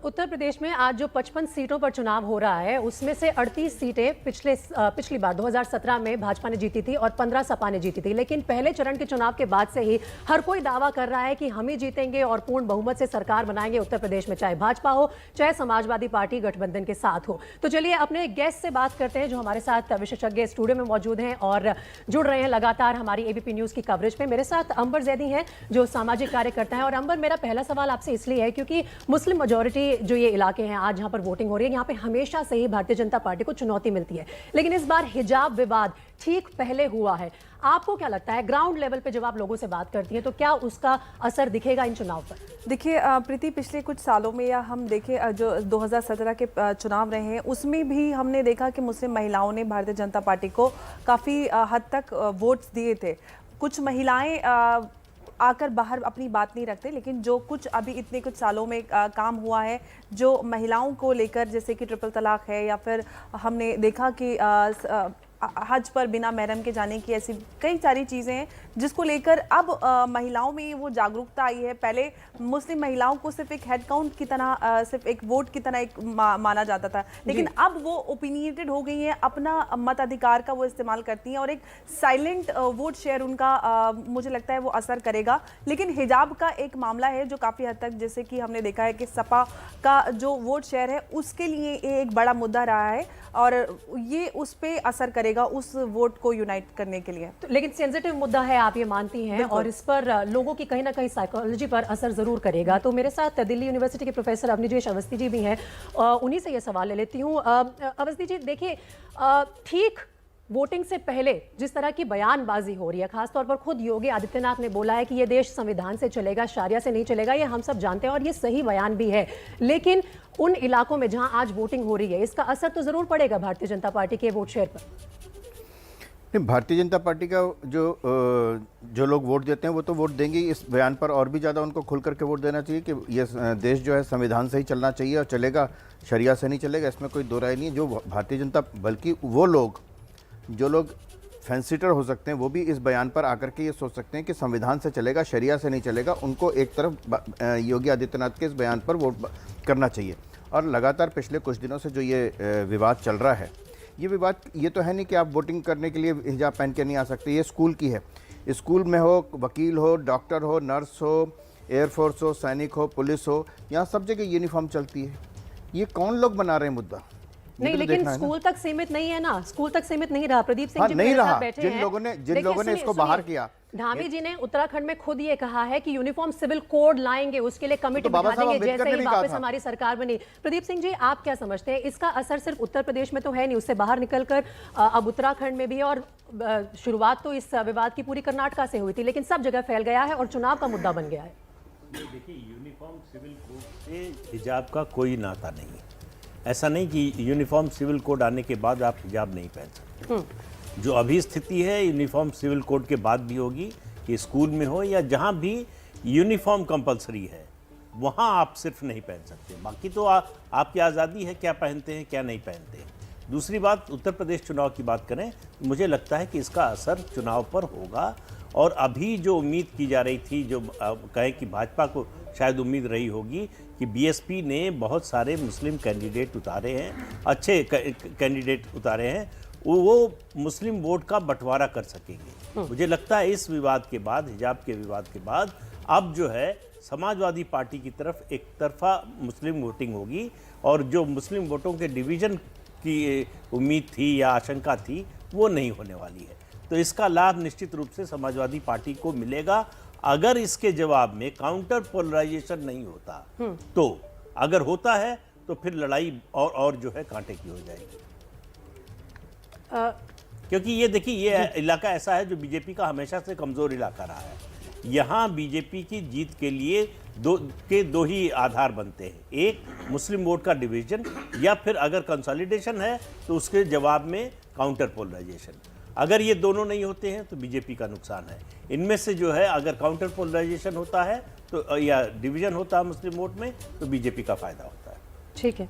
उत्तर प्रदेश में आज जो 55 सीटों पर चुनाव हो रहा है उसमें से 38 सीटें पिछली बार 2017 में भाजपा ने जीती थी और 15 सपा ने जीती थी। लेकिन पहले चरण के चुनाव के बाद से ही हर कोई दावा कर रहा है कि हम ही जीतेंगे और पूर्ण बहुमत से सरकार बनाएंगे उत्तर प्रदेश में, चाहे भाजपा हो चाहे समाजवादी पार्टी गठबंधन के साथ हो। तो चलिए अपने गेस्ट से बात करते हैं जो हमारे साथ विशेषज्ञ स्टूडियो में मौजूद हैं और जुड़ रहे हैं लगातार हमारी एबीपी न्यूज की कवरेज में। मेरे साथ अंबर जैदी हैं जो सामाजिक कार्यकर्ता हैं। और अंबर, मेरा पहला सवाल आपसे इसलिए है क्योंकि मुस्लिम मेजॉरिटी जो ये इलाके हैं आज यहाँ पर वोटिंग हो रही है, यहाँ पे हमेशा से ही भारतीय जनता पार्टी को चुनौती मिलती है, लेकिन इस बार हिजाब विवाद ठीक पहले हुआ है। आपको क्या लगता है ग्राउंड लेवल पे जब आप लोगों से बात करती हैं तो क्या उसका असर दिखेगा इन चुनाव पर? देखिए प्रीति, पिछले कुछ सालों में या हम देखें जो 2017 के चुनाव रहे हैं उसमें भी हमने देखा कि मुस्लिम महिलाओं ने भारतीय जनता पार्टी को काफ़ी हद तक वोट्स दिए थे। कुछ महिलाएं आकर बाहर अपनी बात नहीं रखते, लेकिन जो कुछ अभी इतने कुछ सालों में काम हुआ है जो महिलाओं को लेकर, जैसे कि ट्रिपल तलाक है या फिर हमने देखा कि हज पर बिना महरम के जाने की, ऐसी कई सारी चीज़ें हैं जिसको लेकर अब महिलाओं में वो जागरूकता आई है। पहले मुस्लिम महिलाओं को सिर्फ एक हेड काउंट की तरह, सिर्फ एक वोट की तरह एक माना जाता था, लेकिन अब वो ओपिनियटेड हो गई हैं, अपना मताधिकार का वो इस्तेमाल करती हैं और एक साइलेंट वोट शेयर उनका मुझे लगता है वो असर करेगा। लेकिन हिजाब का एक मामला है जो काफ़ी हद तक, जैसे कि हमने देखा है कि सपा का जो वोट शेयर है उसके लिए एक बड़ा मुद्दा रहा है और ये उस पर असर करेगा उस वोट को यूनाइट करने के लिए। तो लेकिन सेंसिटिव मुद्दा है, आप ये मानती हैं, और इस पर लोगों की कहीं ना कहीं साइकोलॉजी पर असर जरूर करेगा। तो मेरे साथ दिल्ली यूनिवर्सिटी के प्रोफेसर अवनीश अवस्थी जी भी हैं, उन्हीं से ये सवाल ले लेती हूँ। अवस्थी जी, देखिए ठीक वोटिंग से पहले जिस तरह की बयानबाजी हो रही है, खासतौर पर खुद योगी आदित्यनाथ ने बोला है कि ये देश संविधान से चलेगा, शरिया से नहीं चलेगा, ये हम सब जानते हैं और ये सही बयान भी है। लेकिन उन इलाकों में जहां आज वोटिंग हो रही है इसका असर तो जरूर पड़ेगा भारतीय जनता पार्टी के वोट शेयर पर। भारतीय जनता पार्टी का जो लोग वोट देते हैं वो तो वोट देंगे इस बयान पर, और भी ज़्यादा उनको खुल करके वोट देना चाहिए कि ये देश जो है संविधान से ही चलना चाहिए और चलेगा, शरिया से नहीं चलेगा, इसमें कोई दो राय नहीं है। जो भारतीय जनता, बल्कि वो लोग जो लोग फैंसीटर हो सकते हैं वो भी इस बयान पर आकर के ये सोच सकते हैं कि संविधान से चलेगा, शरिया से नहीं चलेगा, उनको एक तरफ योगी आदित्यनाथ के इस बयान पर वोट करना चाहिए। और लगातार पिछले कुछ दिनों से जो ये विवाद चल रहा है, ये विवाद ये तो है नहीं कि आप वोटिंग करने के लिए हिजाब पहन के नहीं आ सकते, ये स्कूल की है। स्कूल में हो, वकील हो, डॉक्टर हो, नर्स हो, एयरफोर्स हो, सैनिक हो, पुलिस हो, यहाँ सब जगह यूनिफॉर्म चलती है। ये कौन लोग बना रहे हैं मुद्दा? नहीं, तो लेकिन स्कूल तक सीमित नहीं है ना, स्कूल तक सीमित नहीं रहा। प्रदीप सिंह जी नहीं रहा, बैठे जिन हैं, लोगों ने इसको बाहर किया। धामी जी ने उत्तराखंड में खुद ये कहा है कि यूनिफॉर्म सिविल कोड लाएंगे, उसके लिए कमेटी बिठा देंगे जैसे ही वापस हमारी सरकार बनी। प्रदीप सिंह जी, आप क्या समझते हैं इसका असर सिर्फ उत्तर प्रदेश में तो है नहीं, उससे बाहर निकलकर अब उत्तराखंड में भी, और शुरुआत तो इस विवाद की पूरी कर्नाटका से हुई थी, लेकिन सब जगह फैल गया है और चुनाव का मुद्दा बन गया है। देखिए, यूनिफॉर्म सिविल कोड से हिजाब का कोई नाता नहीं है। ऐसा नहीं कि यूनिफॉर्म सिविल कोड आने के बाद आप हिजाब नहीं पहन सकते। जो अभी स्थिति है यूनिफॉर्म सिविल कोड के बाद भी होगी, कि स्कूल में हो या जहां भी यूनिफॉर्म कंपलसरी है वहां आप सिर्फ नहीं पहन सकते, बाकी तो आपकी आज़ादी है क्या पहनते हैं क्या नहीं पहनते हैं। दूसरी बात, उत्तर प्रदेश चुनाव की बात करें, मुझे लगता है कि इसका असर चुनाव पर होगा। और अभी जो उम्मीद की जा रही थी, जो कहे कि भाजपा को शायद उम्मीद रही होगी कि बीएसपी ने बहुत सारे मुस्लिम कैंडिडेट उतारे हैं, अच्छे कैंडिडेट उतारे हैं, वो मुस्लिम वोट का बंटवारा कर सकेंगे। मुझे लगता है इस विवाद के बाद, हिजाब के विवाद के बाद, अब जो है समाजवादी पार्टी की तरफ एक तरफा मुस्लिम वोटिंग होगी और जो मुस्लिम वोटों के डिवीज़न की उम्मीद थी या आशंका थी वो नहीं होने वाली है। तो इसका लाभ निश्चित रूप से समाजवादी पार्टी को मिलेगा अगर इसके जवाब में काउंटर पोलराइजेशन नहीं होता। तो अगर होता है तो फिर लड़ाई और जो है कांटे की हो जाएगी। क्योंकि ये देखिए, ये इलाका ऐसा है जो बीजेपी का हमेशा से कमज़ोर इलाका रहा है। यहाँ बीजेपी की जीत के लिए दो ही आधार बनते हैं, एक मुस्लिम वोट का डिवीजन, या फिर अगर कंसोलिडेशन है तो उसके जवाब में काउंटर पोलराइजेशन। अगर ये दोनों नहीं होते हैं तो बीजेपी का नुकसान है। इनमें से जो है अगर काउंटर पोलराइजेशन होता है तो या डिवीजन होता है मुस्लिम वोट में तो बीजेपी का फायदा होता है। ठीक है।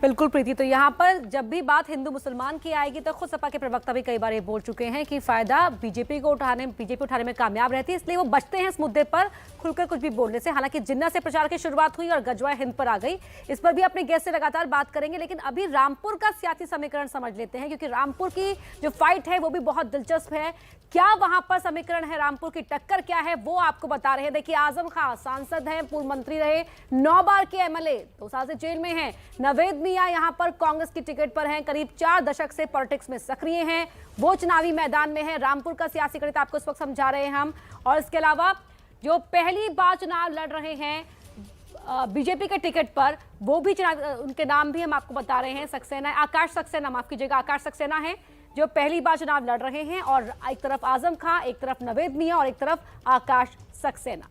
बिल्कुल प्रीति, तो यहाँ पर जब भी बात हिंदू मुसलमान की आएगी तो खुद सपा के प्रवक्ता भी कई बार ये बोल चुके हैं कि फायदा बीजेपी उठाने में कामयाब रहती है, इसलिए वो बचते हैं इस मुद्दे पर खुलकर कुछ भी बोलने से। हालांकि जिन्ना से प्रचार की शुरुआत हुई और गजवा हिंद पर आ गई, इस पर भी अपने गेस्ट से लगातार बात करेंगे, लेकिन अभी रामपुर का सियासी समीकरण समझ लेते हैं, क्योंकि रामपुर की जो फाइट है वो भी बहुत दिलचस्प है। क्या वहां पर समीकरण है, रामपुर की टक्कर क्या है, वो आपको बता रहे हैं। देखिए, आजम खां सांसद हैं, पूर्व मंत्री रहे, 9 बार के एमएलए, 2 साल से जेल में हैं। नवेद मियां यहां पर कांग्रेस की टिकट पर हैं, करीब 4 दशक से पॉलिटिक्स में सक्रिय हैं, वो चुनावी मैदान में है। रामपुर का सियासी गणित आपको इस वक्त समझा रहे हैं हम। और इसके अलावा जो पहली बार चुनाव लड़ रहे हैं बीजेपी के टिकट पर, वो भी चुनाव, उनके नाम भी हम आपको बता रहे हैं, सक्सेना, आकाश सक्सेना, माफ कीजिएगा, आकाश सक्सेना है जो पहली बार चुनाव लड़ रहे हैं। और एक तरफ आजम खां, एक तरफ नवेद मियां और एक तरफ आकाश सक्सेना।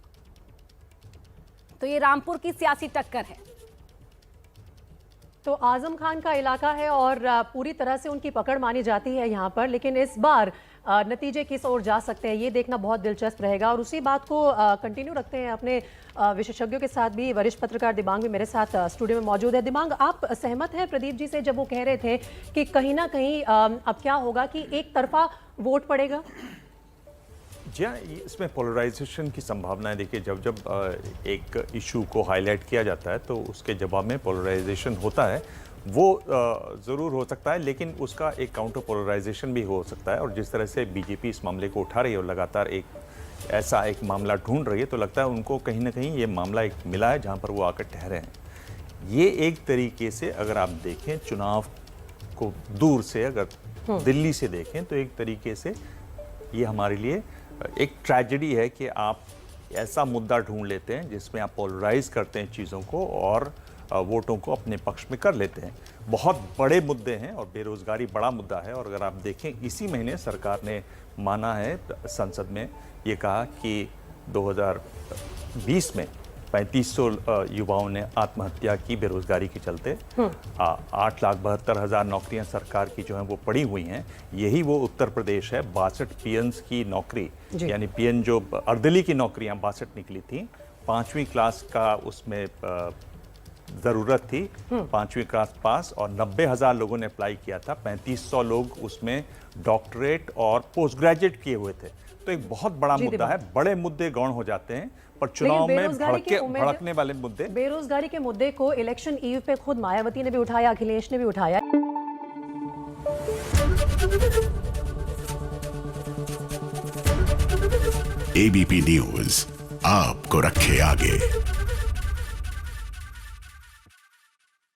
तो ये रामपुर की सियासी टक्कर है। तो आजम खान का इलाका है और पूरी तरह से उनकी पकड़ मानी जाती है यहाँ पर, लेकिन इस बार नतीजे किस ओर जा सकते हैं ये देखना बहुत दिलचस्प रहेगा। और उसी बात को कंटिन्यू रखते हैं अपने विशेषज्ञों के साथ भी। वरिष्ठ पत्रकार दिबांग भी मेरे साथ स्टूडियो में मौजूद है। दिबांग, आप सहमत हैं प्रदीप जी से जब वो कह रहे थे कि कहीं ना कहीं अब क्या होगा कि एक तरफा वोट पड़ेगा? जी हाँ, इसमें पोलराइजेशन की संभावना है। देखिए, जब जब एक इशू को हाईलाइट किया जाता है तो उसके जवाब में पोलराइजेशन होता है, वो ज़रूर हो सकता है, लेकिन उसका एक काउंटर पोलराइजेशन भी हो सकता है। और जिस तरह से बीजेपी इस मामले को उठा रही है और लगातार एक मामला ढूंढ रही है, तो लगता है उनको कहीं ना कहीं ये मामला एक मिला है जहाँ पर वो आकर ठहरे हैं। ये एक तरीके से अगर आप देखें चुनाव को दूर से, अगर दिल्ली से देखें, तो एक तरीके से ये हमारे लिए एक ट्रेजेडी है कि आप ऐसा मुद्दा ढूंढ लेते हैं जिसमें आप पोलराइज करते हैं चीज़ों को और वोटों को अपने पक्ष में कर लेते हैं। बहुत बड़े मुद्दे हैं और बेरोज़गारी बड़ा मुद्दा है। और अगर आप देखें, इसी महीने सरकार ने माना है, संसद में ये कहा कि 2020 में 3500 युवाओं ने आत्महत्या की बेरोजगारी के चलते। 8,72,000 नौकरियां सरकार की जो हैं वो पड़ी हुई हैं। यही वो उत्तर प्रदेश है। 62 पीएन्स की नौकरी, यानी पीएन जो अर्दली की नौकरियां 62 निकली थी। 5वीं क्लास का उसमें ज़रूरत थी, 5वीं क्लास पास, और 90,000 लोगों ने अप्लाई किया था। 3500 लोग उसमें डॉक्टरेट और पोस्ट ग्रेजुएट किए हुए थे। तो एक बहुत बड़ा मुद्दा है। बड़े मुद्दे गौण हो जाते हैं, पर चुनाव में भड़कने वाले मुद्दे, बेरोजगारी के मुद्दे को इलेक्शन ईव पे खुद मायावती ने भी उठाया, अखिलेश ने भी उठाया। एबीपी न्यूज आपको रखे आगे।